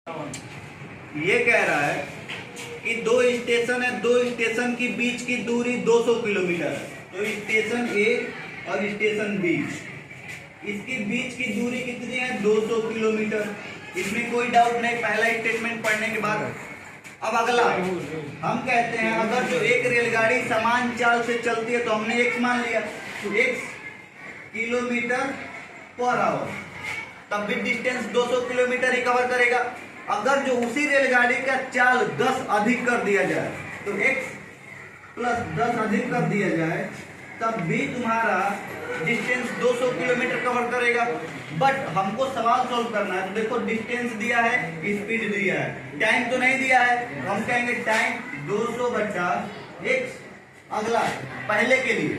ये कह रहा है कि दो स्टेशन है, दो स्टेशन के बीच की दूरी 200 किलोमीटर है। तो स्टेशन ए और स्टेशन बी, इसके बीच की दूरी कितनी है? 200 किलोमीटर। इसमें कोई डाउट नहीं, पहला स्टेटमेंट पढ़ने के बाद। अब अगला हम कहते हैं अगर जो एक रेलगाड़ी समान चाल से चलती है तो हमने x मान लिया, x किलोमीटर पर आवर, तब भी डिस्टेंस 200 किलोमीटर ही कवर करेगा। अगर जो उसी रेलगाड़ी का चाल 10 अधिक कर दिया जाए तो x प्लस 10 अधिक कर दिया जाए तब भी तुम्हारा डिस्टेंस 200 किलोमीटर कवर करेगा। बट हमको सवाल सॉल्व करना है, तो देखो डिस्टेंस दिया है, स्पीड दिया है, टाइम तो नहीं दिया है। हम कहेंगे टाइम 200 बटा x। अगला पहले के लिए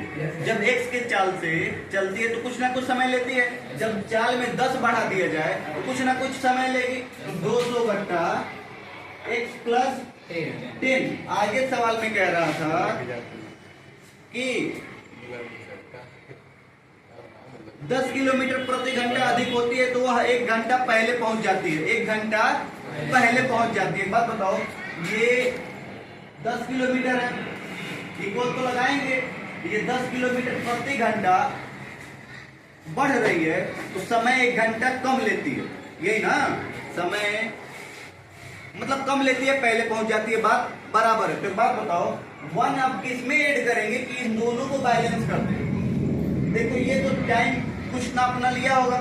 जब x के चाल से चलती है तो कुछ ना कुछ समय लेती है, जब चाल में 10 बढ़ा दिया जाए तो कुछ ना कुछ समय लेगी। तो 200 बट्टा x प्लस 10। आगे सवाल में कह रहा था कि 10 किलोमीटर प्रति घंटा अधिक होती है तो वह 1 घंटा पहले पहुंच जाती है, 1 घंटा पहले पहुंच जाती है। एक बात बताओ, ये 10 किलोमीटर है, इक्वल तो लगाएंगे, ये 10 किलोमीटर प्रति घंटा बढ़ रही है तो समय 1 घंटा कम लेती है, यही ना? समय मतलब कम लेती है, पहले पहुंच जाती है, बात बराबर है। फिर बात बताओ 1 अब किसमें ऐड करेंगे कि इन दोनों को बैलेंस कर दें। देखो ये तो टाइम कुछ ना अपना लिया होगा,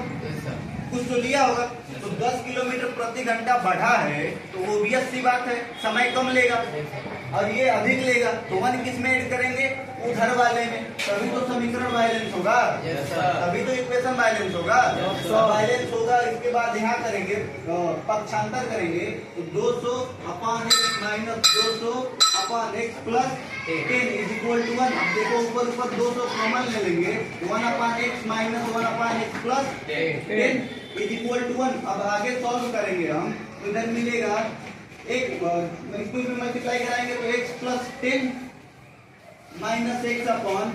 कुछ तो लिया होगा, तो 10 किलोमीटर प्रति घंटा बढ़ा है तो वो भी अच्छी बात है, समय कम लेगा। और ये अधिक लेगा तो 1 किस में ऐड करेंगे? उधर वाले में, तभी तो समीकरण बैलेंस होगा, तभी तो इक्वेशन बैलेंस होगा। बैलेंस होगा, इसके बाद यहाँ करेंगे पक्षांतर करेंगे तो 200 upon x minus 200 upon x plus 10 is equal to 1। अब देखो ऊपर ऊपर 200 कॉमन ले लेंगे, 1 upon x minus 1 upon x plus 10 is equal to 1। अब आगे सॉल्व करेंगे हम, तो इधर मिलेगा एक इसको भी मल्टीप्लाई कराएंगे तो x plus 10 minus x upon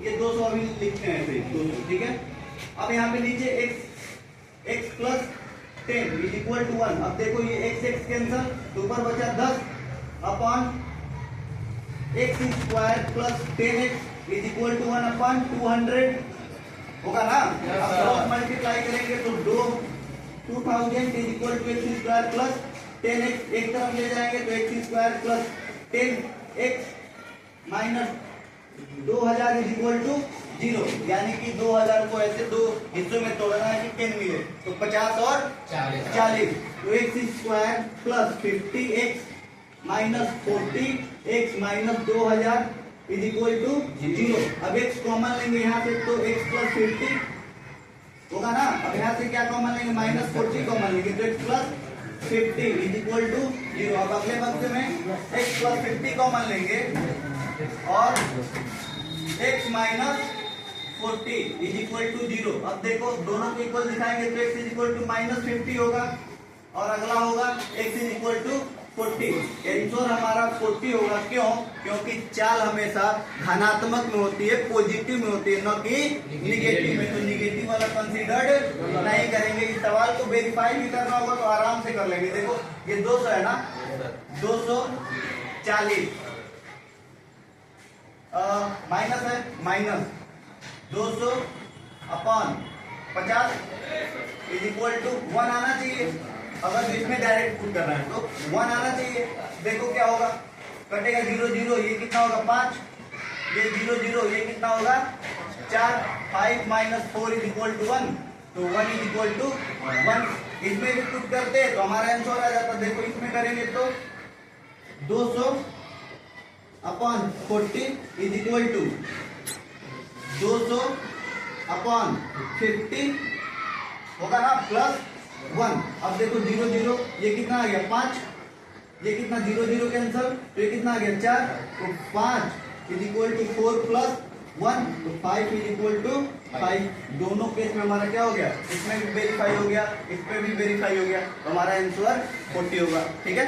ये 200 अभी लिखते हैं ऐसे 200, ठीक है। अब यहाँ पे नीचे x plus 10 is equal to 1। अब देखो ये x कैंसल तो ऊपर बचा 10 upon x square plus 10x is equal to 1 upon 200 होगा ना? अब मल्टीप्लाई करेंगे तो 2000 is equal to X square plus 10x, एक तरफ ले जाएंगे तो X square plus 10x minus 2000 is equal to 0, यानी कि 2000 को ऐसे दो हिस्सों में तोड़ना है कि 10 मिले तो 50 और 40, तो X square plus 50x minus 40x minus 2000 is equal to 0। अब x कॉमन लेंगे यहाँ से तो x प्लस 50 होगा ना। अब यहाँ से क्या कॉमन लेंगे? माइनस 40 कॉमन लेंगे तो x plus 50 is equal to 0। अब अगले बक्से में x प्लस 50 कॉमन लेंगे और x minus 40 is equal to 0। अब देखो दोनों को इक्वल दिखाएंगे तो x is equal to minus 50 होगा और अगला होगा x is equal to 40। Answer हमारा 40 होगा। क्यों? क्योंकि चाल हमेशा धनात्मक में होती है, पॉजिटिव में होती है, न कि निगेटिव में। तो निगेटिव वाला कंसीडर्ड नहीं करेंगे। इस सवाल को वेरीफाई भी करना होगा तो आराम से कर लेंगे। देखो ये 200 है ना, 240 माइनस है, minus 200 upon 50 is equal to 1 आना चाहिए। अगर इसमें डायरेक्ट पुट करना है तो 1 आना चाहिए। देखो क्या होगा, कटेगा 0 0, ये कितना होगा 5, ये 0 0, ये कितना होगा 4, 5 माइनस 4 इज इक्वल टू 1, तो 1 इज इक्वल टू 1। इसमें भी पुट करते हैं तो हमारा आंसर आ जाता। देखो इसमें करेंगे तो 200 upon 40 is equal to 200 upon 50 होगा ना प्लस 1। अब देखो 0 0, ये कितना आ गया 5, ये कितना 0 0 कैंसल तो ये कितना आ गया 4, तो 5 इज इक्वल टू 4 प्लस 1, तो 5 इज इक्वल टू 5। दोनों केस में हमारा क्या हो गया? इसमें भी वेरीफाई हो गया, इस पे भी वेरीफाई हो गया, तो हमारा आंसर 40 होगा। ठीक है।